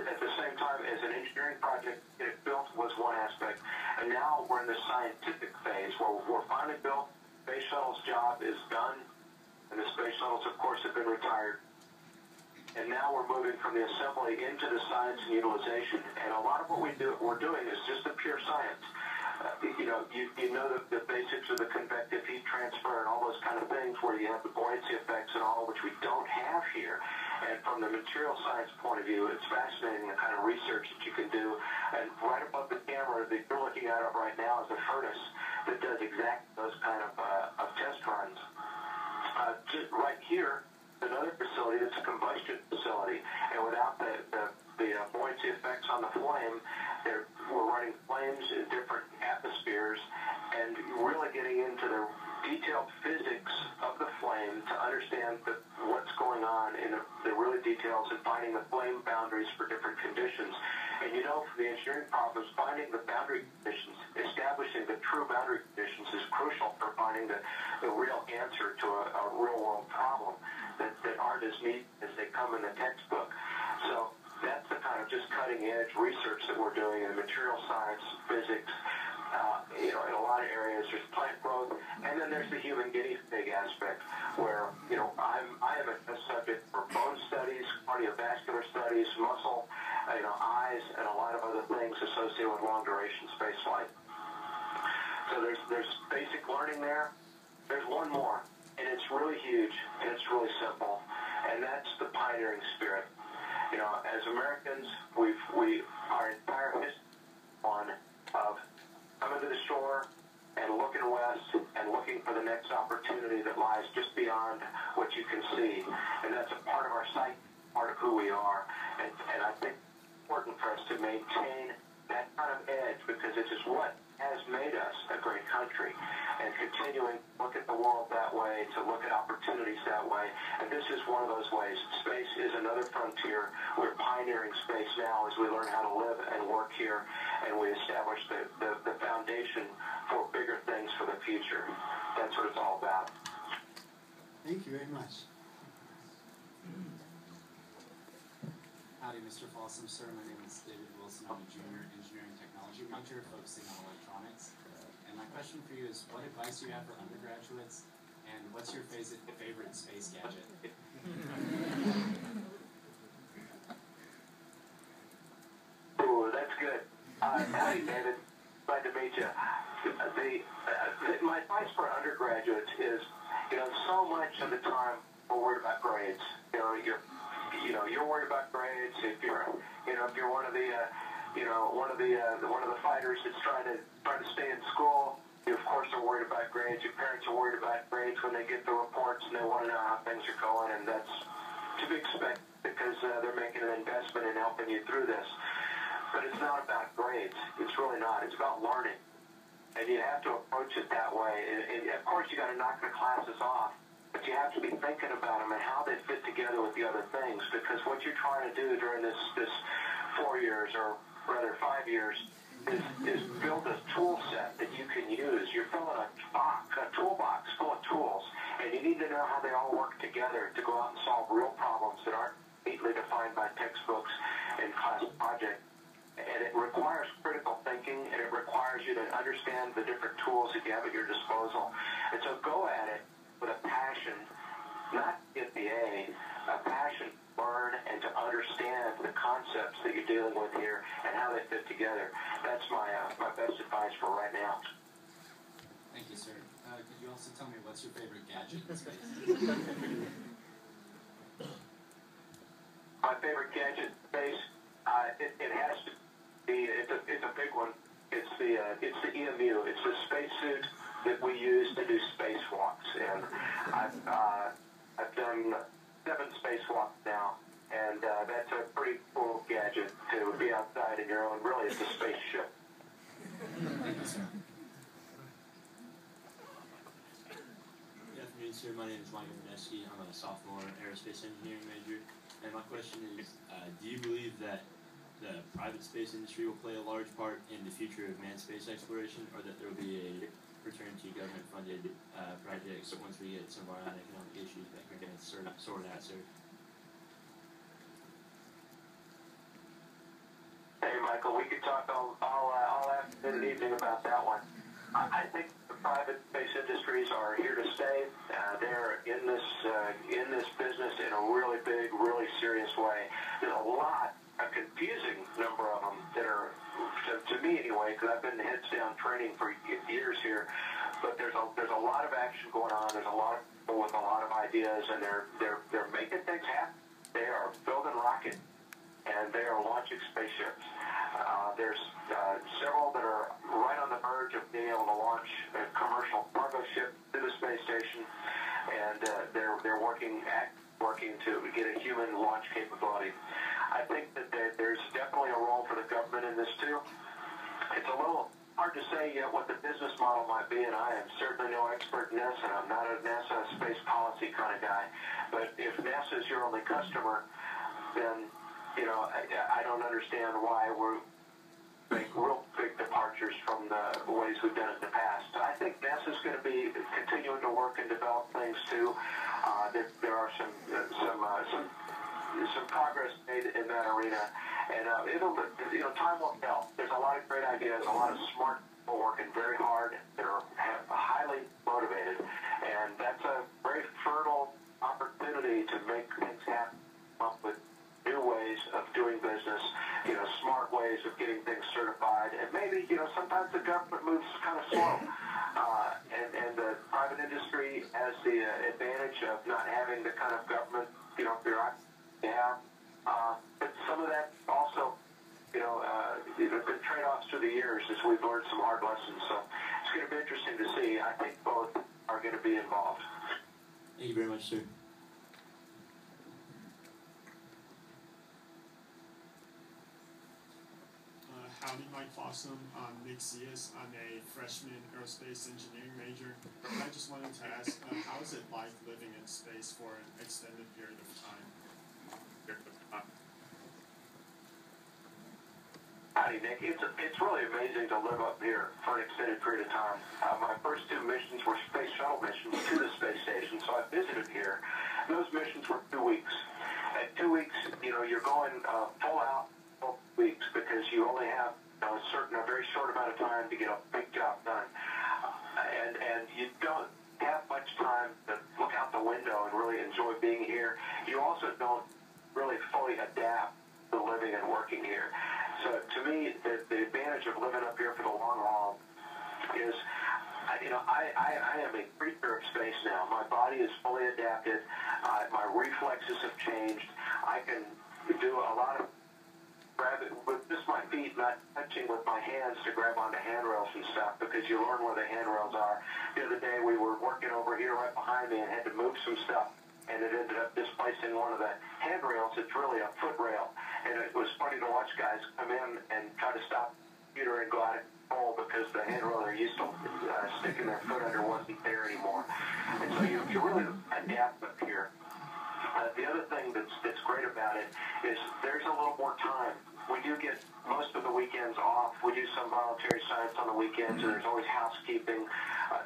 at the same time as an engineering project, it built was one aspect, and now we're in the scientific phase where we're finally built. Space shuttle's job is done, and the space shuttles, of course, have been retired. And now we're moving from the assembly into the science and utilization. And a lot of what we're doing is just the pure science. You know the basics of the convective heat transfer and all those kind of things where you have the buoyancy effects and all, which we don't have here. And from the material science point of view, it's fascinating the kind of research that you can do. And right above the camera that you're looking at it right now is a furnace that does exactly those kind of test runs. Just right here, another facility that's a combustion facility, and without the buoyancy effects on the flame, we're running flames in different atmospheres and really getting into the detailed physics of the flame to understand what's going on in the really details and finding the flame boundaries for different conditions. And you know, for the engineering problems, finding the boundary conditions, establishing the true boundary conditions is crucial for finding the real answer to a real-world problem that aren't as neat as they come in the textbook. So that's the kind of just cutting-edge research that we're doing in material science, physics. You know, in a lot of areas, there's plant growth, and then there's the human guinea pig aspect, where you know I am a subject for bone studies, cardiovascular studies, muscle, eyes, and a lot of other things associated with long-duration space flight. So there's basic learning there. There's one more, and it's really huge, and it's really simple, and that's the pioneering spirit. You know, as Americans, our entire history one of coming to the shore and looking west and looking for the next opportunity that lies just beyond what you can see, and that's a part of our psyche, part of who we are, and I think it's important for us to maintain that kind of edge, because it is what has made us a great country, and continuing to look at the world that way, to look at opportunities that way, and this is one of those ways. Space is another frontier. We're pioneering space now as we learn how to live and work here, and we establish the foundation for bigger things for the future. That's what it's all about. Thank you very much. Howdy, Mr. Fossum, sir. My name is David Wilson. I'm a junior engineering technology major focusing on electronics. And my question for you is, what advice do you have for undergraduates, and what's your favorite space gadget? Ooh, that's good. Howdy, David. Glad to meet you. My advice for undergraduates is, so much of the time we're worried about grades. You're worried about grades. If you're one of the fighters that's trying to stay in school, you of course are worried about grades. Your parents are worried about grades when they get the reports, and they want to know how things are going, and that's to be expected because they're making an investment in helping you through this. But it's not about grades. It's really not. It's about learning, and you have to approach it that way. And of course, you got to knock the classes off. But you have to be thinking about them and how they fit together with the other things, because what you're trying to do during this 4 years, or rather 5 years, is build a tool set that you can use. You're filling a toolbox full of tools, and you need to know how they all work together to go out and solve real problems that aren't neatly defined by textbooks and class projects. And it requires critical thinking, and it requires you to understand the different tools that you have at your disposal. And so go at it with a passion, not to get the A, a passion to learn and to understand the concepts that you're dealing with here and how they fit together. That's my best advice for right now. Thank you, sir. Could you also tell me what's your favorite gadget in space? My favorite gadget in space, it has to be, it's a big one. It's the EMU. It's the spacesuit that we use to do spacewalks, and I've done 7 spacewalks now, and that's a pretty cool gadget to be outside in your own. Really, it's a spaceship. Thank you, sir. Good afternoon, sir. My name is Michael Vanesky. I'm a sophomore aerospace engineering major, and my question is, do you believe that the private space industry will play a large part in the future of manned space exploration, or that there will be a return to government-funded projects once we get some of our own economic issues back here and sort out, sir? Michael. We could talk all afternoon and evening about that one. I think the private space industries are here to stay. They're in this business in a really big, really serious way. There's a confusing number of them that are, to me anyway, because I've been heads down training for years here. But there's a lot of action going on. There's a lot of people with a lot of ideas, and they're making things happen. They are building rockets, and they are launching spaceships. There's several that are right on the verge of being able to launch a commercial cargo ship to the space station, and they're working to get a human launch capability. I think that there's definitely a role for the government in this too. It's a little hard to say yet what the business model might be, and I am certainly no expert in this, and I'm not a NASA space policy kind of guy. But if NASA is your only customer, then I don't understand why we're make real big departures from the ways we've done it in the past. I think NASA's going to be continuing to work and develop things too. There are some progress made in that arena, and time will tell. There's a lot of great ideas, a lot of smart people working very hard. They're highly motivated, and that's a very fertile opportunity to make things happen. Up with new ways of doing business, smart ways of getting things certified, and maybe, sometimes the government moves kind of slow, and the private industry has the advantage of not having the kind of government, bureaucracy they have, but some of that also, there's been trade-offs through the years as we've learned some hard lessons, so it's going to be interesting to see. I think both are going to be involved. Thank you very much, sir. Howdy, Mike Fossum. I'm Nick Zias. I'm a freshman aerospace engineering major. I just wanted to ask, how is it like living in space for an extended period of time? Howdy, Nick. It's really amazing to live up here for an extended period of time. My first two missions were space shuttle missions to the space station, so I visited here. Those missions were 2 weeks. At 2 weeks, you're going full out. Weeks because you only have a very short amount of time to get a big job done, and you don't have much time to look out the window and really enjoy being here. You also don't really fully adapt to living and working here. So to me, the advantage of living up here for the long haul is, I am a creature of space now. My body is fully adapted. My reflexes have changed. I can do a lot of grab it with just my feet, not touching with my hands to grab onto handrails and stuff, because you learn where the handrails are. The other day we were working over here right behind me and had to move some stuff, and it ended up displacing one of the handrails. It's really a foot rail, and it was funny to watch guys come in and try to stop the computer and go out of control because the handrail they're used to sticking their foot under wasn't there anymore. And so you really adapt up here. The other thing that's great about it is there's a little more time. We do get most of the weekends off. We do some voluntary science on the weekends, and there's always housekeeping,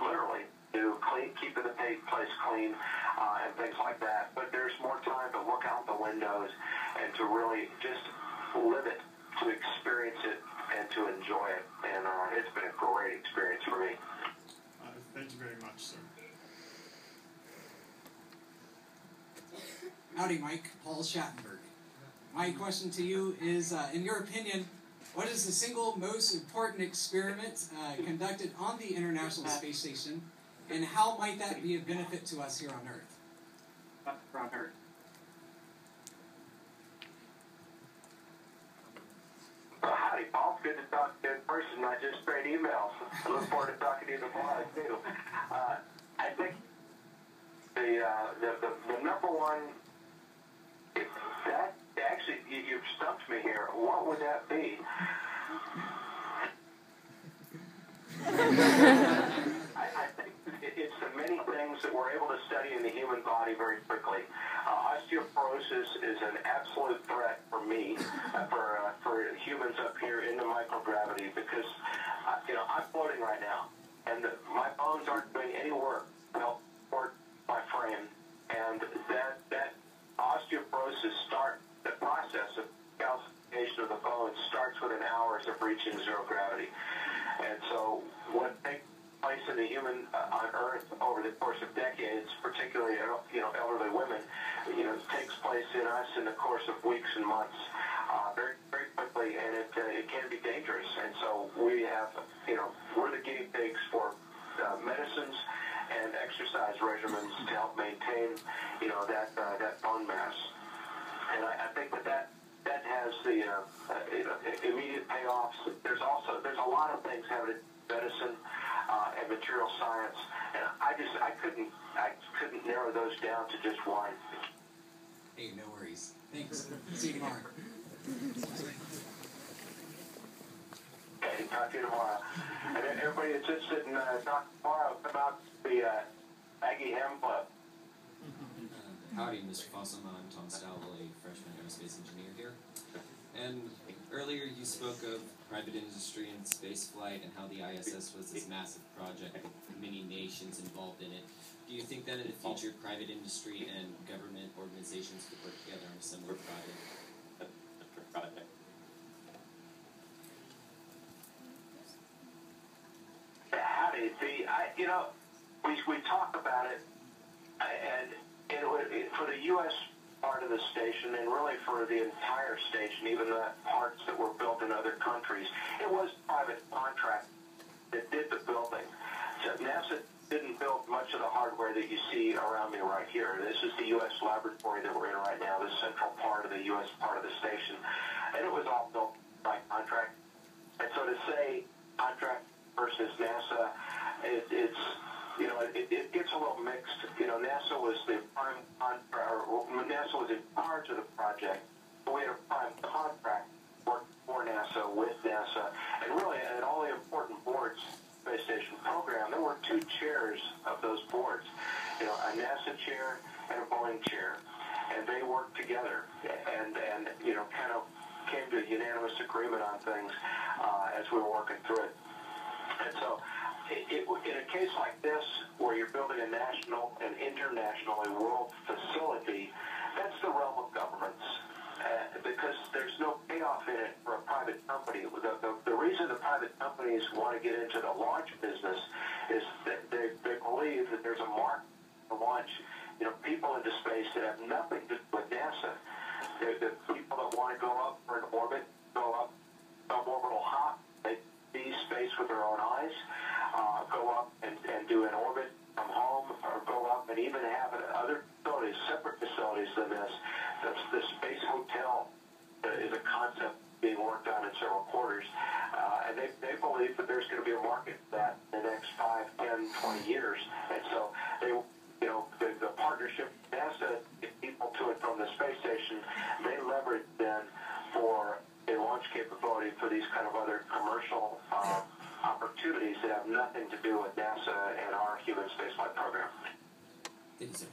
literally, to keeping the place clean and things like that. But there's more time to look out the windows and to really just live it, to experience it, and to enjoy it. And it's been a great experience for me. Thank you very much, sir. Howdy, Mike. Paul Schattenberg. My question to you is, in your opinion, what is the single most important experiment conducted on the International Space Station, and how might that be a benefit to us here on Earth? Howdy, Paul. Good to talk to you in person, not just great emails. I look forward to talking to you tomorrow, too. I think the number one, that actually, you've stumped me here. What would that be? I think it's the many things that we're able to study in the human body very quickly. Osteoporosis is an absolute threat for me, for humans up here in the microgravity, because I'm floating right now, and my bones aren't doing any work to help support my frame, and that osteoporosis the process of calcification of the bones starts with an hours of reaching zero gravity. And so what takes place in the human on Earth over the course of decades, particularly elderly women, takes place in us in the course of weeks and months, very very quickly, and it can be dangerous. And so we have we're the guinea pigs for medicines and exercise regimens to help maintain that bone mass. And I think that has the immediate payoffs. There's a lot of things having medicine and material science, and I couldn't narrow those down to just one. Hey, no worries. Thanks. See you tomorrow. Okay, talk to you tomorrow. And then everybody that's interested in talking tomorrow, come out to the Aggie Ham Club. Howdy, Mr. Fossum. I'm Tom Stowell, a freshman aerospace engineer here. And earlier you spoke of private industry and space flight and how the ISS was this massive project with many nations involved in it. Do you think that in the future private industry and government organizations could work together on a similar project? Howdy. We talk about it, and for the U.S. part of the station, and really for the entire station, even the parts that were built in other countries, it was private contract that did the building. So NASA didn't build much of the hardware that you see around me right here. This is the U.S. laboratory that we're in right now, the central part of the U.S. part of the station, and it was all built by contract. And so to say contract versus NASA, it gets a little mixed. NASA was the prime contract, NASA was in charge of the project, but we had a prime contract work for NASA, with NASA, and really at all the important boards, space station program, there were two chairs of those boards, a NASA chair and a Boeing chair, and they worked together and kind of came to a unanimous agreement on things as we were working through it. And so in a case like this, where you're building a national and internationally world facility, that's the realm of governments, because there's no payoff in it for a private company. The reason the private companies want to get into the launch business is that they believe that there's a market to launch people into space that have nothing to do with NASA. The people that want to go up for an orbit, go up suborbital hop, they see space with their own eyes, go up and do an orbit from home, or go up and even have other facilities, separate facilities than this. The space hotel is a concept being worked on in several quarters, and they believe that there's going to be a market for that in the next 5, 10, 20 years. And so the partnership with NASA, get people to and from the space station, they leverage then for a launch capability for these kind of other commercial opportunities that have nothing to do with NASA and our human spaceflight program. Thank you, sir.